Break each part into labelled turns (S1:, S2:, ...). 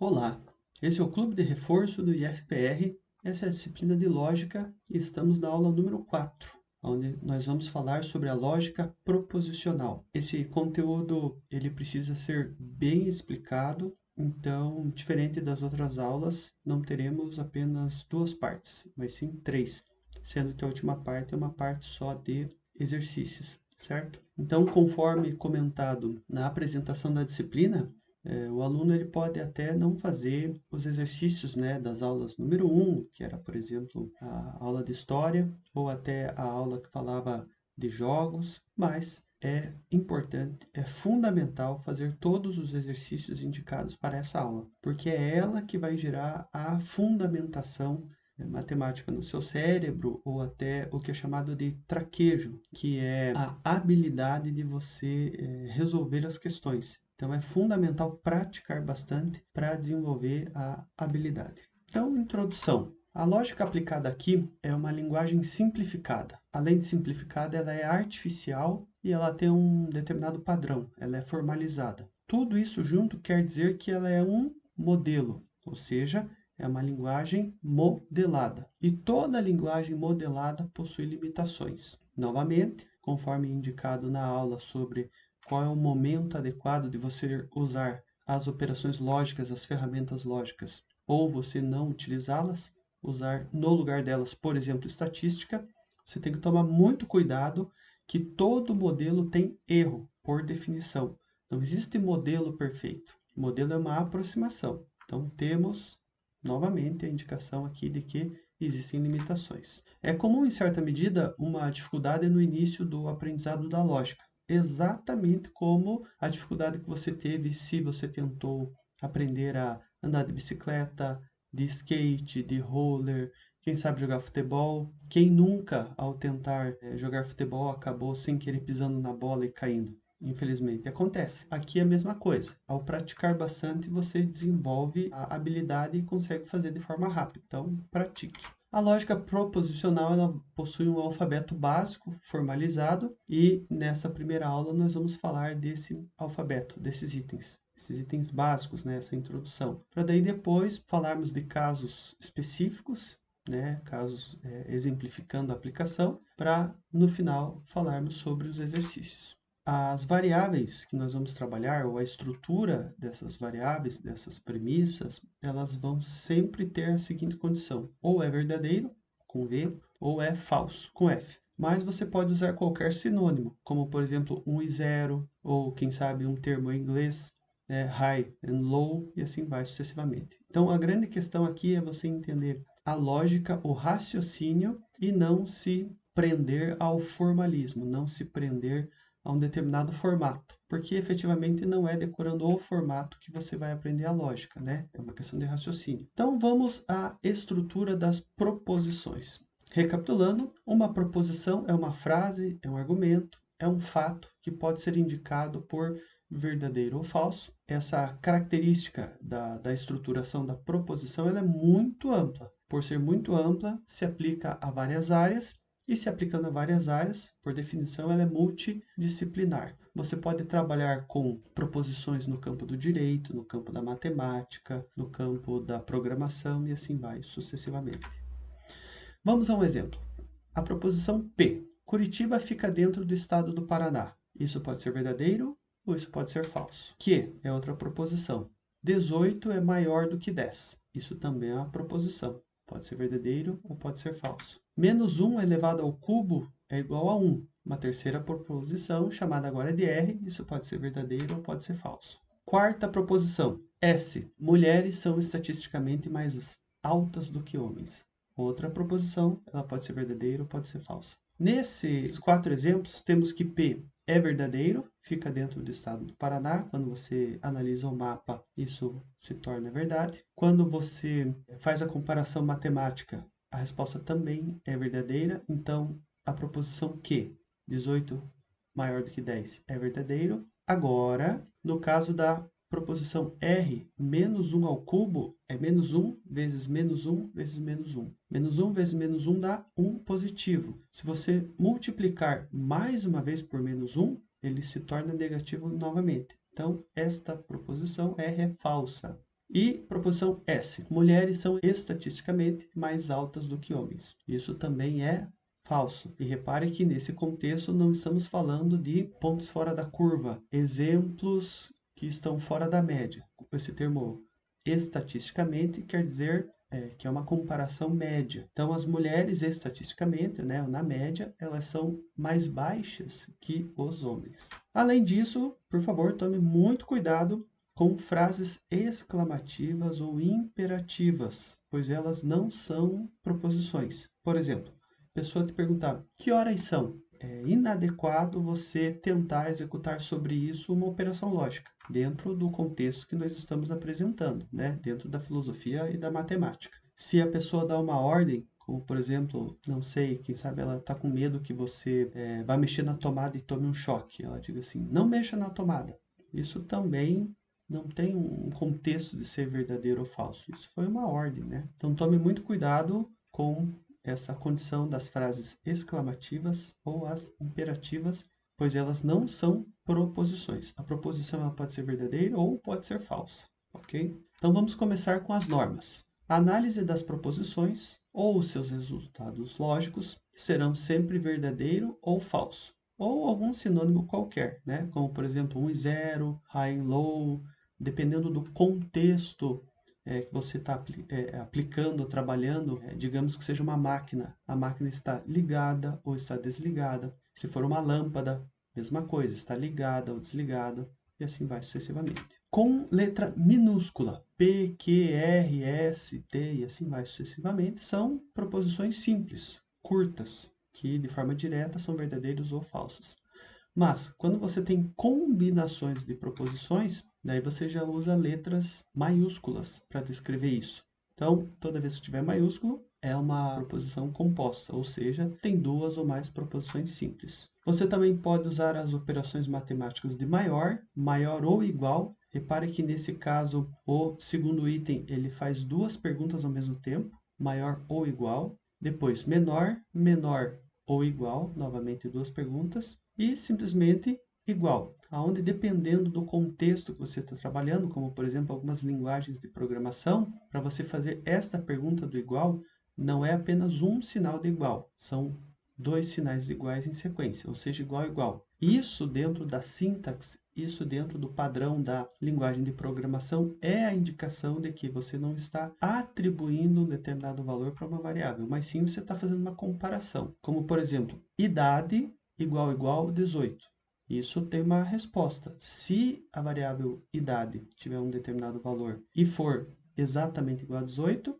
S1: Olá, esse é o Clube de Reforço do IFPR. Essa é a disciplina de Lógica e estamos na aula número 4, onde nós vamos falar sobre a lógica proposicional. Esse conteúdo ele precisa ser bem explicado, então, diferente das outras aulas, não teremos apenas duas partes, mas sim três, sendo que a última parte é uma parte só de exercícios, certo? Então, conforme comentado na apresentação da disciplina, o aluno ele pode até não fazer os exercícios, né, das aulas número um, que era, por exemplo, a aula de história, ou até a aula que falava de jogos, mas é importante, é fundamental fazer todos os exercícios indicados para essa aula, porque é ela que vai gerar a fundamentação matemática no seu cérebro, ou até o que é chamado de traquejo, que é a habilidade de você resolver as questões. Então é fundamental praticar bastante para desenvolver a habilidade. Então, introdução. A lógica aplicada aqui é uma linguagem simplificada. Além de simplificada, ela é artificial e ela tem um determinado padrão, ela é formalizada. Tudo isso junto quer dizer que ela é um modelo, ou seja, é uma linguagem modelada. E toda linguagem modelada possui limitações. Novamente, conforme indicado na aula sobre qual é o momento adequado de você usar as operações lógicas, as ferramentas lógicas, ou você não utilizá-las, usar no lugar delas, por exemplo, estatística, você tem que tomar muito cuidado que todo modelo tem erro, por definição. Não existe modelo perfeito. O modelo é uma aproximação. Então, temos novamente a indicação aqui de que existem limitações. É comum, em certa medida, uma dificuldade no início do aprendizado da lógica, exatamente como a dificuldade que você teve se você tentou aprender a andar de bicicleta, de skate, de roller, quem sabe jogar futebol. Quem nunca, ao tentar jogar futebol, acabou sem querer pisando na bola e caindo? Infelizmente acontece. Aqui é a mesma coisa. Ao praticar bastante, você desenvolve a habilidade e consegue fazer de forma rápida. Então, pratique. A lógica proposicional ela possui um alfabeto básico formalizado e nessa primeira aula nós vamos falar desse alfabeto, desses itens. Esses itens básicos, né, essa introdução. Para daí depois falarmos de casos específicos, né, casos exemplificando a aplicação, para no final falarmos sobre os exercícios. As variáveis que nós vamos trabalhar, ou a estrutura dessas variáveis, dessas premissas, elas vão sempre ter a seguinte condição: ou é verdadeiro, com V, ou é falso, com F. Mas você pode usar qualquer sinônimo, como por exemplo um e zero, ou quem sabe um termo em inglês, high and low, e assim vai sucessivamente. Então a grande questão aqui é você entender a lógica, o raciocínio, e não se prender ao formalismo, não se prender a um determinado formato, porque efetivamente não é decorando o formato que você vai aprender a lógica, né? É uma questão de raciocínio. Então vamos à estrutura das proposições. Recapitulando, uma proposição é uma frase, é um argumento, é um fato que pode ser indicado por verdadeiro ou falso. Essa característica da estruturação da proposição ela é muito ampla. Por ser muito ampla, se aplica a várias áreas e se aplicando a várias áreas, por definição, ela é multidisciplinar. Você pode trabalhar com proposições no campo do direito, no campo da matemática, no campo da programação e assim vai sucessivamente. Vamos a um exemplo. A proposição P. Curitiba fica dentro do estado do Paraná. Isso pode ser verdadeiro ou isso pode ser falso. Que é outra proposição. 18 é maior do que 10. Isso também é uma proposição. Pode ser verdadeiro ou pode ser falso. Menos 1 elevado ao cubo é igual a 1. Uma terceira proposição, chamada agora de R. Isso pode ser verdadeiro ou pode ser falso. Quarta proposição. S. Mulheres são estatisticamente mais altas do que homens. Outra proposição, ela pode ser verdadeira ou pode ser falsa. Nesses 4 exemplos, temos que P é verdadeiro, fica dentro do estado do Paraná. Quando você analisa o mapa, isso se torna verdade. Quando você faz a comparação matemática, a resposta também é verdadeira. Então, a proposição Q, 18 maior do que 10, é verdadeiro. Agora, no caso da proposição R, menos 1 ao cubo é menos 1 vezes menos 1 vezes menos 1. Menos 1 vezes menos 1 dá 1 positivo. Se você multiplicar mais uma vez por menos 1, ele se torna negativo novamente. Então, esta proposição R é falsa. E proposição S. Mulheres são estatisticamente mais altas do que homens. Isso também é falso. E repare que nesse contexto não estamos falando de pontos fora da curva, exemplos que estão fora da média. Esse termo estatisticamente quer dizer que é uma comparação média. Então, as mulheres, estatisticamente, né, na média, elas são mais baixas que os homens. Além disso, por favor, tome muito cuidado com frases exclamativas ou imperativas, pois elas não são proposições. Por exemplo, a pessoa te perguntar: que horas são? É inadequado você tentar executar sobre isso uma operação lógica, dentro do contexto que nós estamos apresentando, né? Dentro da filosofia e da matemática. Se a pessoa dá uma ordem, como por exemplo, não sei, quem sabe ela está com medo que você vá mexer na tomada e tome um choque. Ela diga assim: não mexa na tomada. Isso também não tem um contexto de ser verdadeiro ou falso. Isso foi uma ordem, né? Então tome muito cuidado com essa condição das frases exclamativas ou as imperativas, pois elas não são proposições. A proposição ela pode ser verdadeira ou pode ser falsa, ok? Então vamos começar com as normas. A análise das proposições ou seus resultados lógicos serão sempre verdadeiro ou falso, ou algum sinônimo qualquer, né? Como por exemplo 1 e 0, high e low, dependendo do contexto que você está aplicando, trabalhando, digamos que seja uma máquina. A máquina está ligada ou está desligada. Se for uma lâmpada, mesma coisa, está ligada ou desligada, e assim vai sucessivamente. Com letra minúscula, P, Q, R, S, T e assim vai sucessivamente, são proposições simples, curtas, que de forma direta são verdadeiros ou falsos. Mas, quando você tem combinações de proposições, daí você já usa letras maiúsculas para descrever isso. Então, toda vez que tiver maiúsculo, é uma proposição composta, ou seja, tem duas ou mais proposições simples. Você também pode usar as operações matemáticas de maior, maior ou igual. Repare que nesse caso, o segundo item, ele faz duas perguntas ao mesmo tempo, maior ou igual. Depois, menor, menor ou igual, novamente duas perguntas. E simplesmente igual, aonde dependendo do contexto que você está trabalhando, como por exemplo algumas linguagens de programação, para você fazer esta pergunta do igual, não é apenas um sinal de igual, são dois sinais de iguais em sequência, ou seja, igual, igual. Isso dentro da sintaxe, isso dentro do padrão da linguagem de programação é a indicação de que você não está atribuindo um determinado valor para uma variável, mas sim você está fazendo uma comparação. Como por exemplo, idade igual igual 18. Isso tem uma resposta. Se a variável idade tiver um determinado valor e for exatamente igual a 18,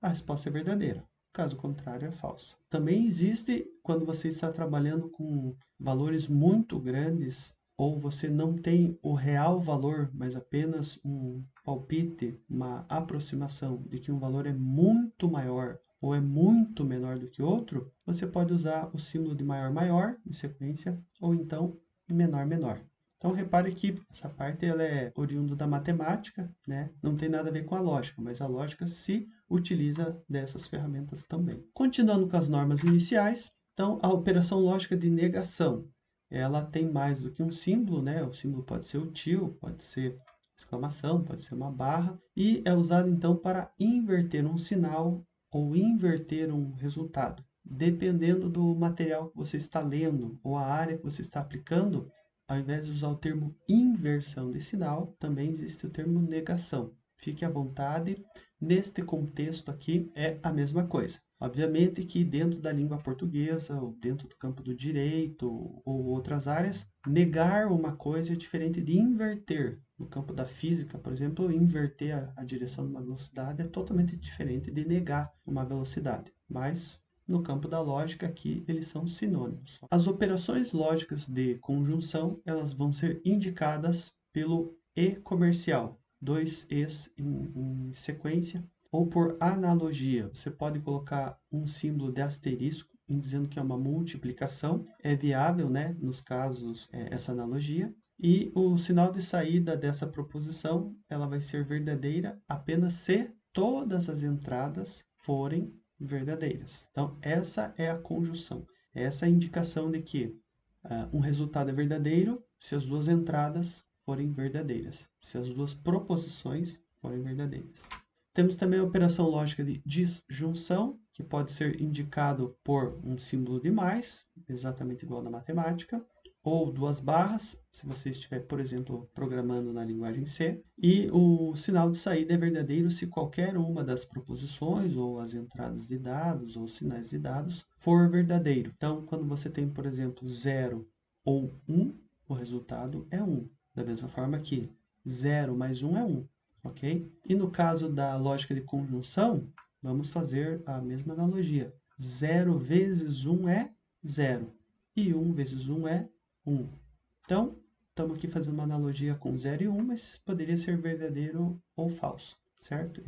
S1: a resposta é verdadeira. Caso contrário, é falsa. Também existe quando você está trabalhando com valores muito grandes ou você não tem o real valor, mas apenas um palpite, uma aproximação de que um valor é muito maior ou é muito menor do que outro, você pode usar o símbolo de maior maior em sequência ou então menor menor. Então repare que essa parte ela é oriundo da matemática, né? Não tem nada a ver com a lógica, mas a lógica se utiliza dessas ferramentas também. Continuando com as normas iniciais, então a operação lógica de negação, ela tem mais do que um símbolo, né? O símbolo pode ser o til, pode ser exclamação, pode ser uma barra, e é usado então para inverter um sinal ou inverter um resultado. Dependendo do material que você está lendo ou a área que você está aplicando, ao invés de usar o termo inversão de sinal, também existe o termo negação. Fique à vontade, neste contexto aqui é a mesma coisa. Obviamente que dentro da língua portuguesa, ou dentro do campo do direito, ou outras áreas, negar uma coisa é diferente de inverter. No campo da física, por exemplo, inverter a direção de uma velocidade é totalmente diferente de negar uma velocidade. Mas no campo da lógica aqui eles são sinônimos. As operações lógicas de conjunção, elas vão ser indicadas pelo e comercial, dois es em sequência, ou por analogia. Você pode colocar um símbolo de asterisco dizendo que é uma multiplicação, é viável, né, nos casos, essa analogia. E o sinal de saída dessa proposição, ela vai ser verdadeira apenas se todas as entradas forem verdadeiras. Então, essa é a conjunção. Essa é a indicação de que um resultado é verdadeiro se as duas entradas forem verdadeiras, se as duas proposições forem verdadeiras. Temos também a operação lógica de disjunção, que pode ser indicado por um símbolo de mais, exatamente igual na matemática, ou duas barras, se você estiver, por exemplo, programando na linguagem C, e o sinal de saída é verdadeiro se qualquer uma das proposições, ou as entradas de dados, ou sinais de dados, for verdadeiro. Então, quando você tem, por exemplo, 0 ou 1, o resultado é 1. Da mesma forma que 0 mais 1 é 1, ok? E no caso da lógica de conjunção, vamos fazer a mesma analogia. 0 vezes 1 é 0, e 1 vezes 1 é 1. Então, estamos aqui fazendo uma analogia com 0 e 1, mas poderia ser verdadeiro ou falso, certo?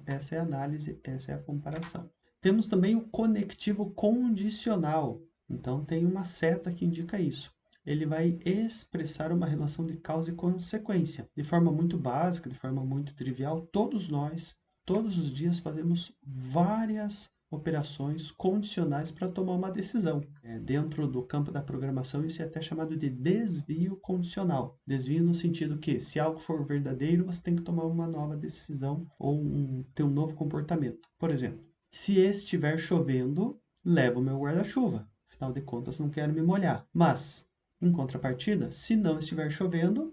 S1: Essa é a análise, essa é a comparação. Temos também o conectivo condicional. Então, tem uma seta que indica isso. Ele vai expressar uma relação de causa e consequência. De forma muito básica, de forma muito trivial, todos nós, todos os dias, fazemos várias operações condicionais para tomar uma decisão. Dentro do campo da programação, isso é até chamado de desvio condicional. Desvio no sentido que, se algo for verdadeiro, você tem que tomar uma nova decisão ou ter um novo comportamento. Por exemplo, se estiver chovendo, levo o meu guarda-chuva. Afinal de contas, não quero me molhar. Mas, em contrapartida, se não estiver chovendo,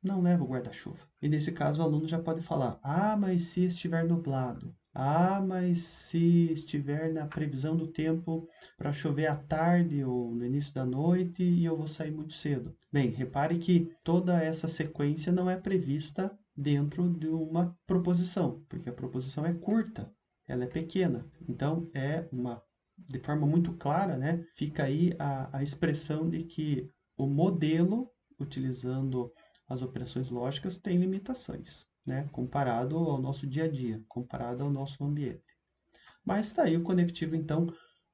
S1: não levo o guarda-chuva. E nesse caso, o aluno já pode falar: ah, mas se estiver nublado. Ah, mas se estiver na previsão do tempo para chover à tarde ou no início da noite e eu vou sair muito cedo. Bem, repare que toda essa sequência não é prevista dentro de uma proposição, porque a proposição é curta, ela é pequena. Então, de forma muito clara, né, fica aí a expressão de que o modelo, utilizando as operações lógicas, tem limitações, né, comparado ao nosso dia a dia, comparado ao nosso ambiente. Mas está aí o conectivo, então,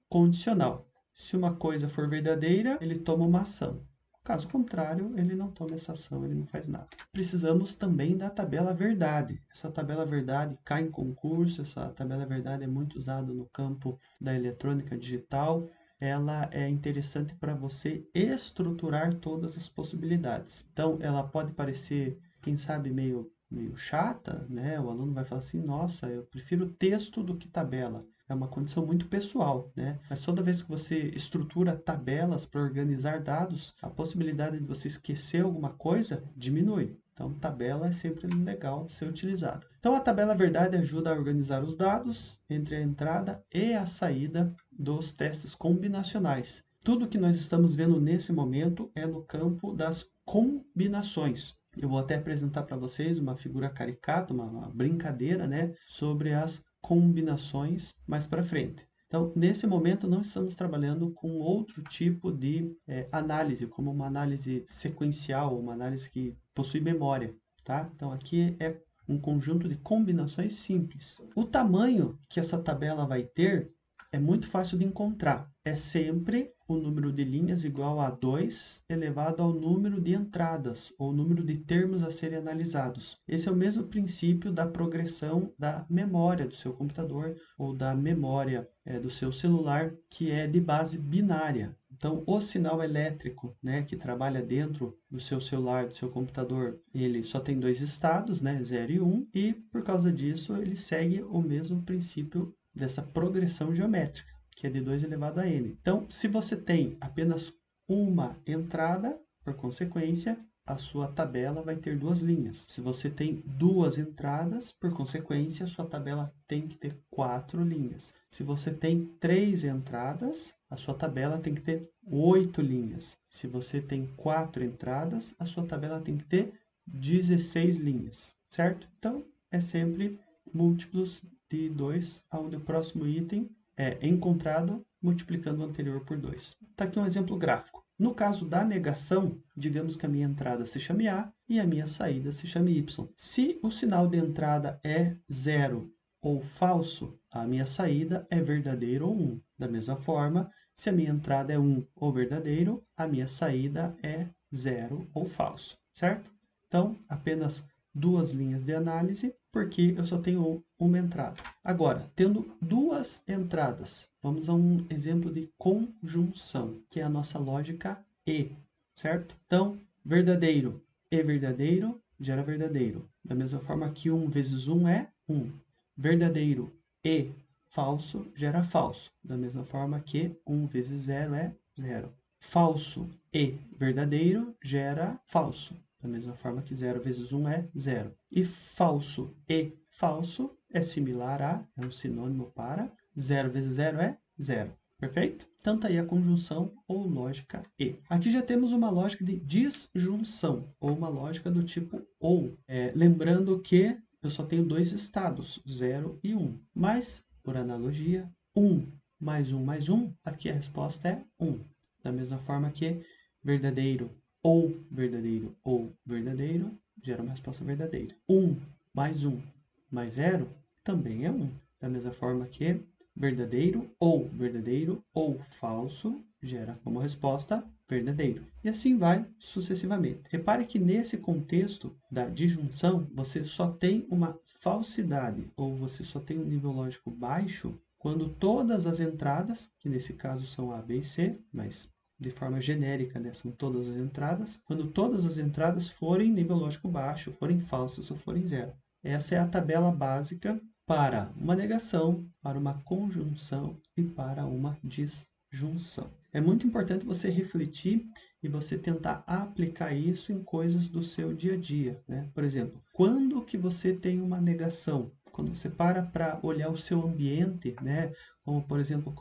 S1: condicional. Se uma coisa for verdadeira, ele toma uma ação. Caso contrário, ele não toma essa ação, ele não faz nada. Precisamos também da tabela verdade. Essa tabela verdade cai em concurso, essa tabela verdade é muito usada no campo da eletrônica digital. Ela é interessante para você estruturar todas as possibilidades. Então, ela pode parecer, quem sabe, meio chata, né? O aluno vai falar assim: nossa, eu prefiro texto do que tabela. É uma condição muito pessoal, né? Mas toda vez que você estrutura tabelas para organizar dados, a possibilidade de você esquecer alguma coisa diminui. Então, tabela é sempre legal de ser utilizada. Então, a tabela verdade ajuda a organizar os dados entre a entrada e a saída dos testes combinacionais. Tudo que nós estamos vendo nesse momento é no campo das combinações. Eu vou até apresentar para vocês uma figura caricata, uma brincadeira, né, sobre as combinações mais para frente. Então, nesse momento, não estamos trabalhando com outro tipo de análise, como uma análise sequencial, uma análise que possui memória, tá? Então, aqui é um conjunto de combinações simples. O tamanho que essa tabela vai ter é muito fácil de encontrar. É sempre o número de linhas igual a 2 elevado ao número de entradas, ou número de termos a serem analisados. Esse é o mesmo princípio da progressão da memória do seu computador, ou da memória do seu celular, que é de base binária. Então, o sinal elétrico, né, que trabalha dentro do seu celular, do seu computador, ele só tem dois estados, né, 0 e 1, e por causa disso ele segue o mesmo princípio dessa progressão geométrica, que é de 2 elevado a n. Então, se você tem apenas uma entrada, por consequência, a sua tabela vai ter duas linhas. Se você tem duas entradas, por consequência, a sua tabela tem que ter 4 linhas. Se você tem 3 entradas, a sua tabela tem que ter 8 linhas. Se você tem 4 entradas, a sua tabela tem que ter 16 linhas, certo? Então, é sempre múltiplos de 2, onde o próximo item é encontrado multiplicando o anterior por 2. Está aqui um exemplo gráfico. No caso da negação, digamos que a minha entrada se chame A e a minha saída se chame Y. Se o sinal de entrada é 0 ou falso, a minha saída é verdadeiro ou 1. Da mesma forma, se a minha entrada é 1 ou verdadeiro, a minha saída é 0 ou falso, certo? Então, apenas duas linhas de análise, porque eu só tenho uma entrada. Agora, tendo duas entradas, vamos a um exemplo de conjunção, que é a nossa lógica E, certo? Então, verdadeiro e verdadeiro gera verdadeiro. Da mesma forma que 1 vezes 1 é 1. Verdadeiro e falso gera falso. Da mesma forma que 1 vezes 0 é 0. Falso e verdadeiro gera falso. Da mesma forma que 0 vezes 1 é 0. E falso e falso é similar a, é um sinônimo para, 0 vezes 0 é 0. Perfeito? Então tá aí a conjunção ou lógica e. Aqui já temos uma lógica de disjunção, ou uma lógica do tipo ou. Lembrando que eu só tenho dois estados, 0 e 1. Mas, por analogia, 1 mais 1, aqui a resposta é 1. Da mesma forma que verdadeiro ou verdadeiro gera uma resposta verdadeira. 1 mais 0 também é 1. Da mesma forma que verdadeiro ou falso gera como resposta verdadeiro. E assim vai sucessivamente. Repare que nesse contexto da disjunção, você só tem uma falsidade, ou você só tem um nível lógico baixo, quando todas as entradas, que nesse caso são A, B e C, mas de forma genérica, né, são todas as entradas, quando todas as entradas forem nível lógico baixo, forem falsas ou forem zero. Essa é a tabela básica para uma negação, para uma conjunção e para uma disjunção. É muito importante você refletir e você tentar aplicar isso em coisas do seu dia a dia, né? Por exemplo, quando que você tem uma negação? Quando você para olhar o seu ambiente, né? Como, por exemplo,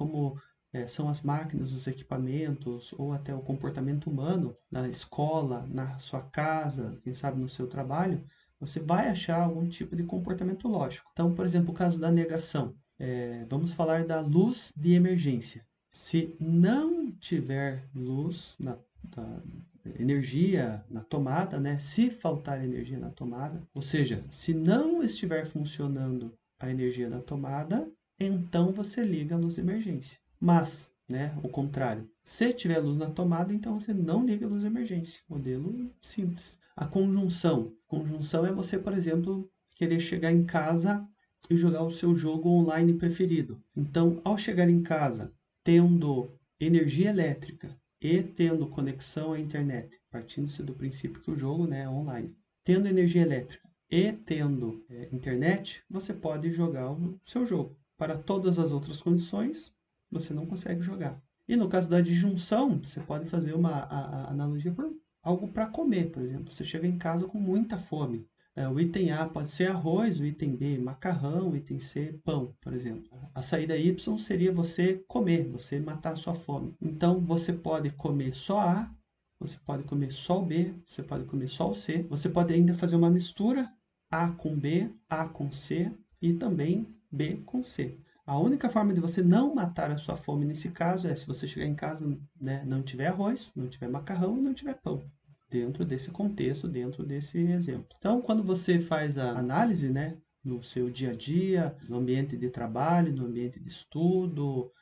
S1: são as máquinas, os equipamentos, ou até o comportamento humano na escola, na sua casa, quem sabe no seu trabalho, você vai achar algum tipo de comportamento lógico. Então, por exemplo, o caso da negação. Vamos falar da luz de emergência. Se não tiver luz energia na tomada, né? Se faltar energia na tomada, ou seja, se não estiver funcionando a energia da tomada, então você liga a luz de emergência. Mas, né, o contrário, se tiver luz na tomada, então você não liga a luz de emergência. Modelo simples. A conjunção. Conjunção é você, por exemplo, querer chegar em casa e jogar o seu jogo online preferido. Então, ao chegar em casa, tendo energia elétrica e tendo conexão à internet, partindo-se do princípio que o jogo, né, é online, tendo energia elétrica e tendo internet, você pode jogar o seu jogo. Para todas as outras condições, você não consegue jogar. E no caso da disjunção, você pode fazer a analogia por algo para comer, por exemplo. Você chega em casa com muita fome. O item A pode ser arroz, o item B macarrão, o item C pão, por exemplo. A saída Y seria você comer, você matar a sua fome. Então você pode comer só A, você pode comer só o B, você pode comer só o C. Você pode ainda fazer uma mistura A com B, A com C e também B com C. A única forma de você não matar a sua fome nesse caso é se você chegar em casa, né, não tiver arroz, não tiver macarrão e não tiver pão. Dentro desse contexto, dentro desse exemplo. Então, quando você faz a análise, né, no seu dia a dia, no ambiente de trabalho, no ambiente de estudo,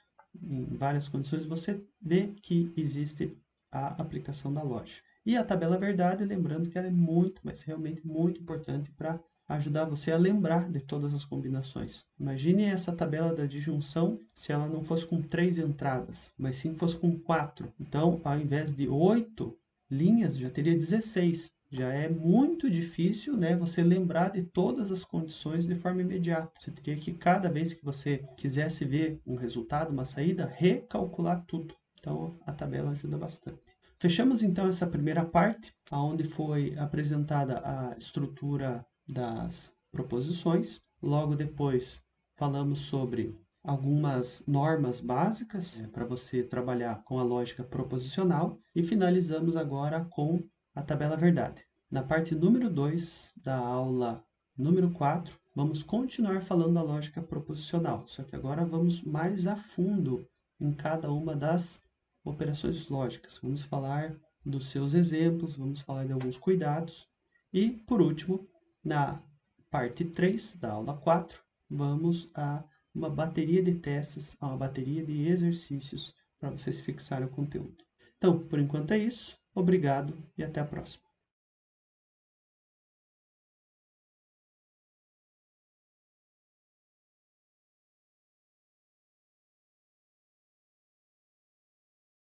S1: em várias condições, você vê que existe a aplicação da lógica. E a tabela verdade, lembrando que ela é muito, mas realmente muito importante para ajudar você a lembrar de todas as combinações. Imagine essa tabela da disjunção se ela não fosse com 3 entradas, mas sim fosse com 4. Então, ao invés de 8 linhas, já teria 16. Já é muito difícil, né, você lembrar de todas as condições de forma imediata. Você teria que, cada vez que você quisesse ver um resultado, uma saída, recalcular tudo. Então, a tabela ajuda bastante. Fechamos então essa primeira parte, onde foi apresentada a estrutura das proposições. Logo depois, falamos sobre algumas normas básicas para você trabalhar com a lógica proposicional e finalizamos agora com a tabela verdade. Na parte número 2 da aula número 4, vamos continuar falando da lógica proposicional, só que agora vamos mais a fundo em cada uma das operações lógicas. Vamos falar dos seus exemplos, vamos falar de alguns cuidados e, por último, na parte 3 da aula 4, vamos a uma bateria de testes, uma bateria de exercícios para vocês fixarem o conteúdo. Então, por enquanto é isso. Obrigado e até a próxima.